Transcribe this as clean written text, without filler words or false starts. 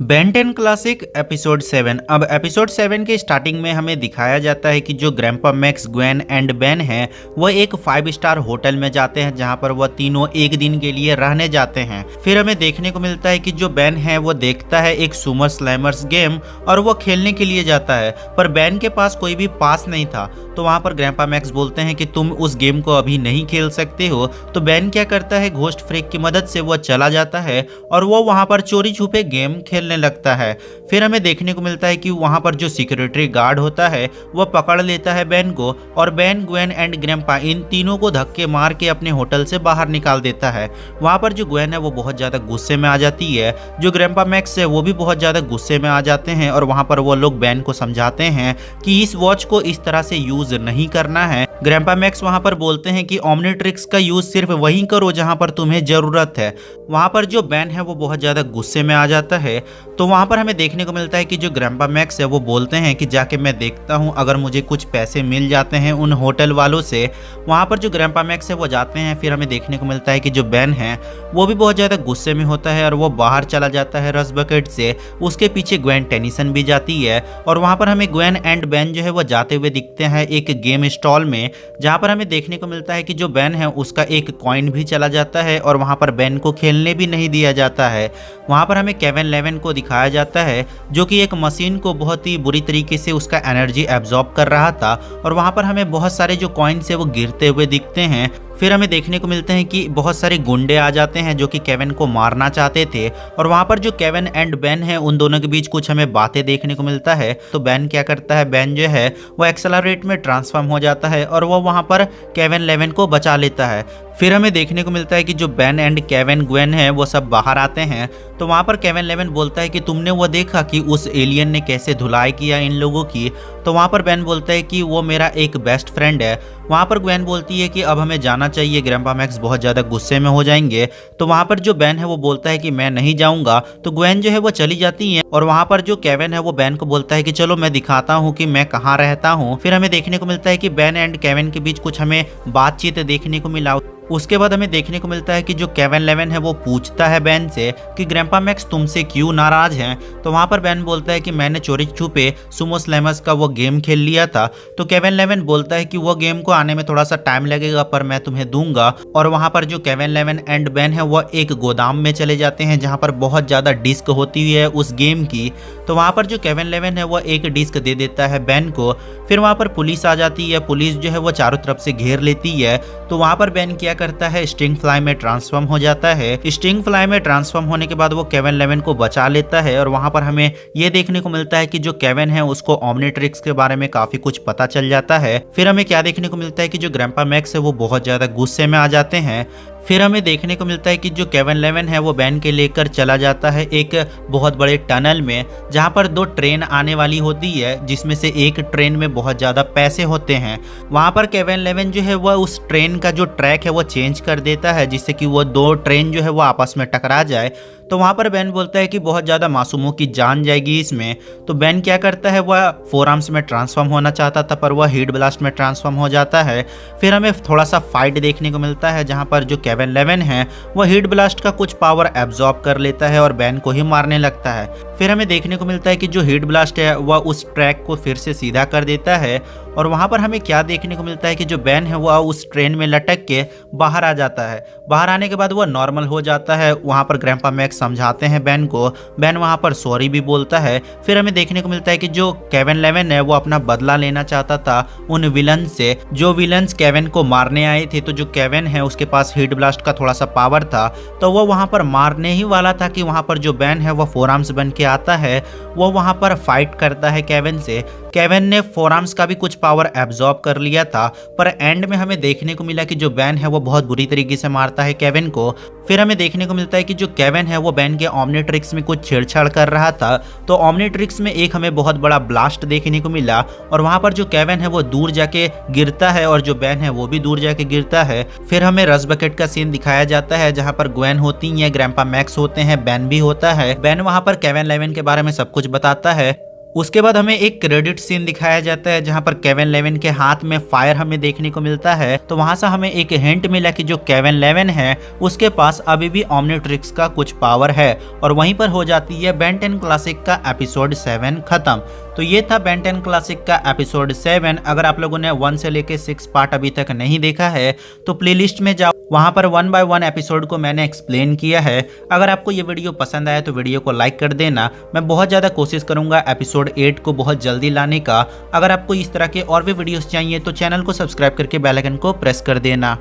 Ben 10 classic episode 7। अब episode 7 के starting में हमें दिखाया जाता है कि जो grandpa max, Gwen and Ben हैं वो एक 5 स्टार होटल में जाते हैं जहां पर वह तीनों एक दिन के लिए रहने जाते हैं। फिर हमें देखने को मिलता है कि जो बेन है वो देखता है एक सुमर स्लैमर्स गेम और वो खेलने के लिए जाता है, पर बेन के पास कोई भी पास नहीं था। तो वहां पर ग्रैंपा मैक्स बोलते हैं कि तुम उस गेम को अभी नहीं खेल सकते हो। तो बेन क्या करता है, घोस्ट फ्रेक की मदद से वो चला जाता है और वो वहां पर चोरी छुपे गेम खेलने लगता है। फिर हमें देखने को मिलता है कि वहां पर जो सिक्योरिटी गार्ड होता है वह पकड़ लेता है बेन को और बेन, ग्वेन एंड ग्रैंपा इन तीनों को धक्के मार के अपने होटल से बाहर निकाल देता है। वहां पर जो ग्वेन है वो बहुत ज्यादा गुस्से में आ जाती है, जो ग्रैंपा मैक्स है वो भी बहुत ज्यादा गुस्से में आ जाते हैं और वहां पर वो लोग बेन को समझाते हैं कि इस वॉच को इस तरह से यूज नहीं करना है। ग्रैंपा मैक्स वहां पर बोलते हैं कि ओमनीट्रिक्स का यूज सिर्फ वहीं करो जहां पर तुम्हें जरूरत है। वहां पर जो बेन है वो बहुत ज्यादा गुस्से में आ जाता है। तो वहां पर हमें देखने को मिलता है कि जो ग्रैंपा मैक्स है वो बोलते हैं कि जाके मैं देखता हूं अगर मुझे कुछ पैसे मिल जाते हैं उन होटल वालों से। वहां पर जो ग्रैंपा मैक्स है वो जाते हैं। फिर हमें देखने को मिलता है कि जो बेन है वो भी बहुत ज्यादा गुस्से में होता है और वो बाहर चला जाता है रस बकेट से। उसके पीछे ग्वेन टेनिसन भी जाती है और वहां पर हमें ग्वेन एंड बेन जो है वो जाते हुए दिखते हैं एक गेम स्टॉल में, जहां पर हमें देखने को मिलता है कि जो बेन है उसका एक कॉइन भी चला जाता है और वहां पर बेन को खेलने भी नहीं दिया जाता है। वहां पर हमें केविन 11 को दिखाया जाता है जो कि एक मशीन को बहुत ही बुरी तरीके से उसका एनर्जी एब्जॉर्ब कर रहा था और वहां पर हमें बहुत सारे जो कॉइन्स है वो गिरते हुए दिखते हैं। फिर हमें देखने को मिलते हैं कि बहुत सारे गुंडे आ जाते हैं जो कि केविन को मारना चाहते थे और वहां पर जो केविन एंड बेन है उन दोनों के बीच कुछ हमें बातें देखने को मिलता है। तो बेन क्या करता है, बेन जो है वो एक्सेलरेट में ट्रांसफॉर्म हो जाता है और वो वहां पर केविन 11 को बचा लेता है। फिर हमें देखने को मिलता है कि जो बेन एंड केविन, ग्वेन है वो सब बाहर आते हैं। तो वहां पर केविन 11 बोलता है कि तुमने वो देखा कि उस एलियन ने कैसे धुलाई किया इन लोगों की। तो वहां पर बेन बोलता है कि वो मेरा एक बेस्ट फ्रेंड है। वहां पर ग्वेन बोलती है कि अब हमें जाना चाहिए, ग्रैंपा मैक्स बहुत ज्यादा गुस्से में हो जाएंगे। तो वहां पर जो बेन है वो बोलता है कि मैं नहीं जाऊंगा। तो ग्वेन जो है वो चली जाती है और वहां पर जो केविन है वो बेन को बोलता है कि चलो मैं दिखाता हूँ कि मैं कहाँ रहता हूँ। फिर हमें देखने को मिलता है कि बेन एंड केविन के बीच कुछ हमें बातचीत देखने को मिला। उसके बाद हमें देखने को मिलता है कि जो केविन 11 है वो पूछता है बेन से कि ग्रैंपा मैक्स तुमसे क्यों नाराज हैं। तो वहां पर बेन बोलता है कि मैंने चोरी छुपे सुमो स्लैमर्स का वो गेम खेल लिया था। तो केविन 11 बोलता है कि वो गेम को आने में थोड़ा सा टाइम लगेगा पर मैं तुम्हें दूंगा। और वहां पर जो केविन 11 एंड बेन है वो एक गोदाम में चले जाते हैं जहां पर बहुत ज्यादा डिस्क होती हुई है उस गेम की। तो वहां पर जो केविन 11 है वो एक डिस्क दे देता है बेन को। फिर वहां पर पुलिस आ जाती है, पुलिस जो है वो चारों तरफ से घेर लेती है। तो वहां पर बेन क्या करता है, स्टिंग फ्लाई में ट्रांसफॉर्म हो जाता है। स्टिंग फ्लाई में ट्रांसफॉर्म होने के बाद वो केविन 11 को बचा लेता है और वहां पर हमें ये देखने को मिलता है कि जो केविन है उसको ओमनीट्रिक्स के बारे में काफी कुछ पता चल जाता है। फिर हमें क्या देखने को मिलता है कि जो ग्रैंपा मैक्स है वो बहुत ज्यादा गुस्से में आ जाते हैं। फिर हमें देखने को मिलता है कि जो केविन 11 है वो बेन के लेकर चला जाता है एक बहुत बड़े टनल में जहां पर 2 ट्रेन आने वाली होती है, जिसमें से एक ट्रेन में बहुत ज़्यादा पैसे होते हैं। वहां पर केविन 11 जो है वह उस ट्रेन का जो ट्रैक है वो चेंज कर देता है जिससे कि वो 2 ट्रेन जो है वो आपस में टकरा जाए। तो वहां पर बेन बोलता है कि बहुत ज़्यादा मासूमों की जान जाएगी इसमें। तो बेन क्या करता है, वह 4 आर्म्स में ट्रांसफॉर्म होना चाहता था पर वह हीट ब्लास्ट में ट्रांसफॉर्म हो जाता है। फिर हमें थोड़ा सा फाइट देखने को मिलता है जहां पर जो केविन 11 है वह हीट ब्लास्ट का कुछ पावर एब्जॉर्ब कर लेता है और बेन को ही मारने लगता है। फिर हमें देखने को मिलता है कि जो हीट ब्लास्ट है वह उस ट्रैक को फिर से सीधा कर देता है और वहां पर हमें क्या देखने को मिलता है कि जो बेन है वह उस ट्रेन में लटक के बाहर आ जाता है। बाहर आने के बाद वह नॉर्मल हो जाता है। वहां पर ग्रैंपा मैक्स समझाते हैं बेन को, बेन वहां पर सॉरी भी बोलता है। फिर हमें देखने को मिलता है कि जो केविन 11 है वो अपना बदला लेना चाहता था उन विलन से, जो विलन्स केविन को मारने आए थे। तो जो केविन है उसके पास हीट ब्लास्ट का थोड़ा सा पावर था तो वो वहां पर मारने ही वाला था कि वहां पर जो बेन है वो 4 आर्म्स बन के आता है। वो वहां पर फाइट करता है केविन से। केविन ने 4 आर्म्स का भी कुछ पावर एब्जॉर्ब कर लिया था पर एंड में हमें देखने को मिला कि जो बेन है वो बहुत बुरी तरीके से मारता है केविन को। फिर हमें देखने को मिलता है कि जो केविन है वो बेन के ओमनीट्रिक्स में कुछ छेड़छाड़ कर रहा था। तो ओमनीट्रिक्स में एक हमें बहुत बड़ा ब्लास्ट देखने को मिला और वहां पर जो केविन है वो दूर जाके गिरता है और जो बेन है वो भी दूर जाके गिरता है। फिर हमें रस बकेट का सीन दिखाया जाता है जहां पर ग्वेन होती है, ग्रैंपा मैक्स होते हैं, बेन भी होता है। बेन वहां पर केविन 11 के बारे में सब कुछ बताता है। उसके बाद हमें एक क्रेडिट सीन दिखाया जाता है जहां पर केविन लेविन के हाथ में फायर हमें देखने को मिलता है। तो वहां से हमें एक हिंट मिला कि जो केविन लेविन है उसके पास अभी भी ओमनिट्रिक्स का कुछ पावर है। और वहीं पर हो जाती है बेन 10 क्लासिक का एपिसोड 7 खत्म। तो ये था बेन 10 क्लासिक का एपिसोड 7। अगर आप लोगों ने 1 से लेके 6 पार्ट अभी तक नहीं देखा है तो प्लेलिस्ट में जाओ, वहां पर 1 बाय 1 एपिसोड को मैंने एक्सप्लेन किया है। अगर आपको ये वीडियो पसंद आया तो वीडियो को लाइक कर देना। मैं बहुत ज़्यादा कोशिश करूंगा एपिसोड 8 को बहुत जल्दी लाने का। अगर आपको इस तरह के और भी वीडियोस चाहिए तो चैनल को सब्सक्राइब करके बेल आइकन को प्रेस कर देना।